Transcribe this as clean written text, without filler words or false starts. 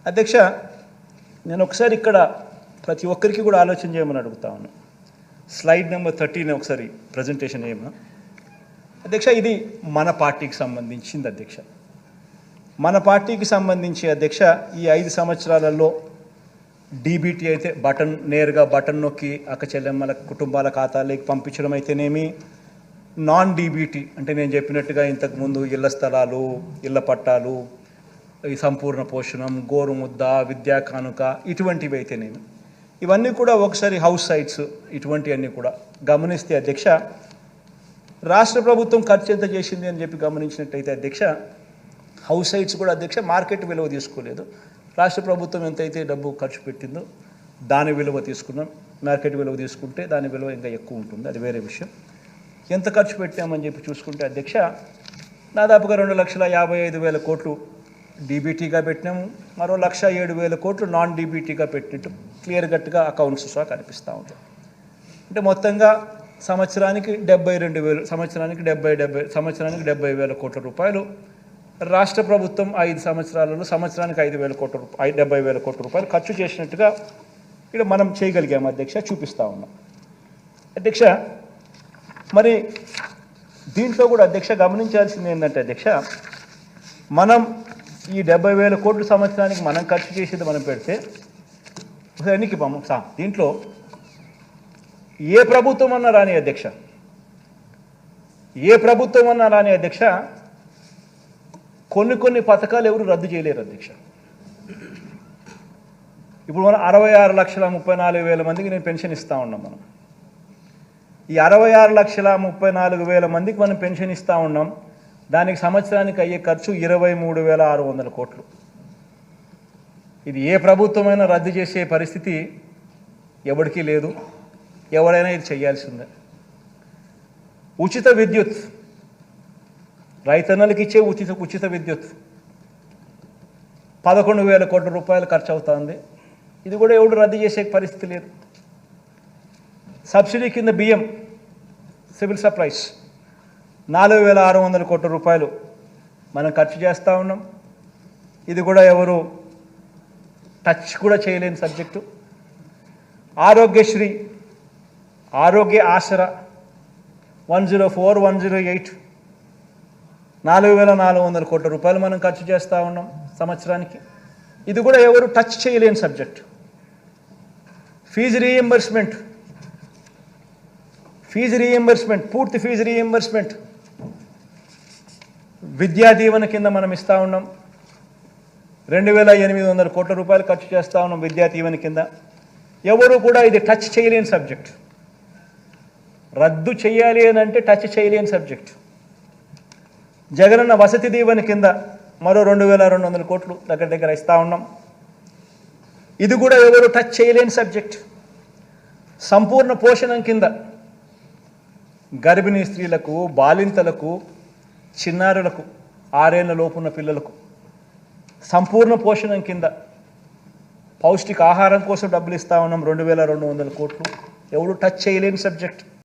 అధ్యక్ష, నేను ఒకసారి ఇక్కడ ప్రతి ఒక్కరికి కూడా ఆలోచన చేయమని అడుగుతా ఉన్నాను. స్లైడ్ నెంబర్ 13 ఒకసారి ప్రజెంటేషన్ ఏమన్నా. అధ్యక్ష, ఇది మన పార్టీకి సంబంధించింది. అధ్యక్ష, మన పార్టీకి సంబంధించి అధ్యక్ష, ఈ 5 సంవత్సరాలలో డీబీటీ అయితే నేరుగా బటన్ నొక్కి అక్క చెల్లెమ్మల కుటుంబాల ఖాతాలోకి పంపించడం అయితేనేమి, నాన్ డీబీటీ అంటే నేను చెప్పినట్టుగా ఇంతకుముందు ఇళ్ల స్థలాలు, ఇళ్ల పట్టాలు, ఈ సంపూర్ణ పోషణం, గోరుముద్ద, విద్యా కానుక, ఇటువంటివి అయితేనేమి, ఇవన్నీ కూడా ఒకసారి హౌస్ సైట్స్, ఇటువంటివన్నీ కూడా గమనిస్తే అధ్యక్ష, రాష్ట్ర ప్రభుత్వం ఖర్చు ఎంత చేసింది అని చెప్పి గమనించినట్టయితే అధ్యక్ష, హౌస్ సైట్స్ కూడా అధ్యక్ష మార్కెట్ విలువ తీసుకోలేదు. రాష్ట్ర ప్రభుత్వం ఎంతైతే డబ్బు ఖర్చు పెట్టిందో దాని విలువ తీసుకున్నాం. మార్కెట్ విలువ తీసుకుంటే దాని విలువ ఇంకా ఎక్కువ ఉంటుంది, అది వేరే విషయం. ఎంత ఖర్చు పెట్టామని చెప్పి చూసుకుంటే అధ్యక్ష, దాదాపుగా 2,55,000 కోట్లు డీబీటీగా పెట్టినాము. మరో 1,07,000 కోట్లు నాన్ డీబీటీగా పెట్టినట్టు క్లియర్ కట్గా అకౌంట్స్ సహా కనిపిస్తూ ఉంటాయి. అంటే మొత్తంగా సంవత్సరానికి 72,000, సంవత్సరానికి 70,000 కోట్ల రూపాయలు రాష్ట్ర ప్రభుత్వం 5 సంవత్సరాలలో సంవత్సరానికి 5,000 కోట్ల రూపాయలు, 70,000 కోట్ల రూపాయలు ఖర్చు చేసినట్టుగా ఇక్కడ మనం చేయగలిగాము అధ్యక్ష, చూపిస్తూ ఉన్నాం. అధ్యక్ష, మరి దీంట్లో కూడా అధ్యక్ష గమనించాల్సింది ఏంటంటే అధ్యక్ష, మనం ఈ 70,000 కోట్ల సంవత్సరానికి మనం ఖర్చు చేసేది మనం పెడితే ఎన్నికి దీంట్లో ఏ ప్రభుత్వం అన్నా రాని అధ్యక్ష, ఏ ప్రభుత్వం అన్నా రాని అధ్యక్ష, కొన్ని పథకాలు ఎవరు రద్దు చేయలేరు అధ్యక్ష. ఇప్పుడు మనం 66,34,000 మందికి నేను పెన్షన్ ఇస్తూ ఉన్నాం. మనం ఈ 66,34,000 మందికి మనం పెన్షన్ ఇస్తూ ఉన్నాం. దానికి సంవత్సరానికి అయ్యే ఖర్చు 23,600 కోట్లు. ఇది ఏ ప్రభుత్వమైనా రద్దు చేసే పరిస్థితి ఎవరికీ లేదు, ఎవరైనా ఇది చేయాల్సిందే. ఉచిత విద్యుత్, రైతన్నలకు ఇచ్చే ఉచిత విద్యుత్ 11,000 కోట్ల రూపాయలు ఖర్చు అవుతుంది. ఇది కూడా ఎవడు రద్దు చేసే పరిస్థితి లేదు. సబ్సిడీ కింద బియ్యం, సివిల్ సప్లైస్ 4,600 కోట్ల రూపాయలు మనం ఖర్చు చేస్తూ ఉన్నాం. ఇది కూడా ఎవరు టచ్ కూడా చేయలేని సబ్జెక్టు. ఆరోగ్యశ్రీ, ఆరోగ్య ఆసరా 104, 108 4,400 కోట్ల రూపాయలు మనం ఖర్చు చేస్తూ ఉన్నాం సంవత్సరానికి. ఇది కూడా ఎవరు టచ్ చేయలేని సబ్జెక్ట్. ఫీజు రీఎంబర్స్మెంట్, పూర్తి ఫీజు రీఎంబర్స్మెంట్ విద్యా దీవెన కింద మనం ఇస్తూ ఉన్నాం. 2,800 కోట్ల రూపాయలు ఖర్చు చేస్తూ ఉన్నాం విద్యా దీవెన కింద. ఎవరు కూడా ఇది టచ్ చేయలేని సబ్జెక్ట్. రద్దు చేయాలి అని అంటే టచ్ చేయలేని సబ్జెక్ట్. జగనన్న వసతి దీవెన కింద మరో 2,200 కోట్లు దగ్గర ఇస్తూ ఉన్నాం. ఇది కూడా ఎవరు టచ్ చేయలేని సబ్జెక్ట్. సంపూర్ణ పోషణం కింద గర్భిణీ స్త్రీలకు, బాలింతలకు, చిన్నారులకు, 6 ఏళ్ల లోపున్న పిల్లలకు సంపూర్ణ పోషణం కింద పౌష్టిక ఆహారం కోసం డబ్బులు ఇస్తూ ఉన్నాం 2,200 కోట్లు. ఎవరు టచ్ చేయలేని సబ్జెక్ట్.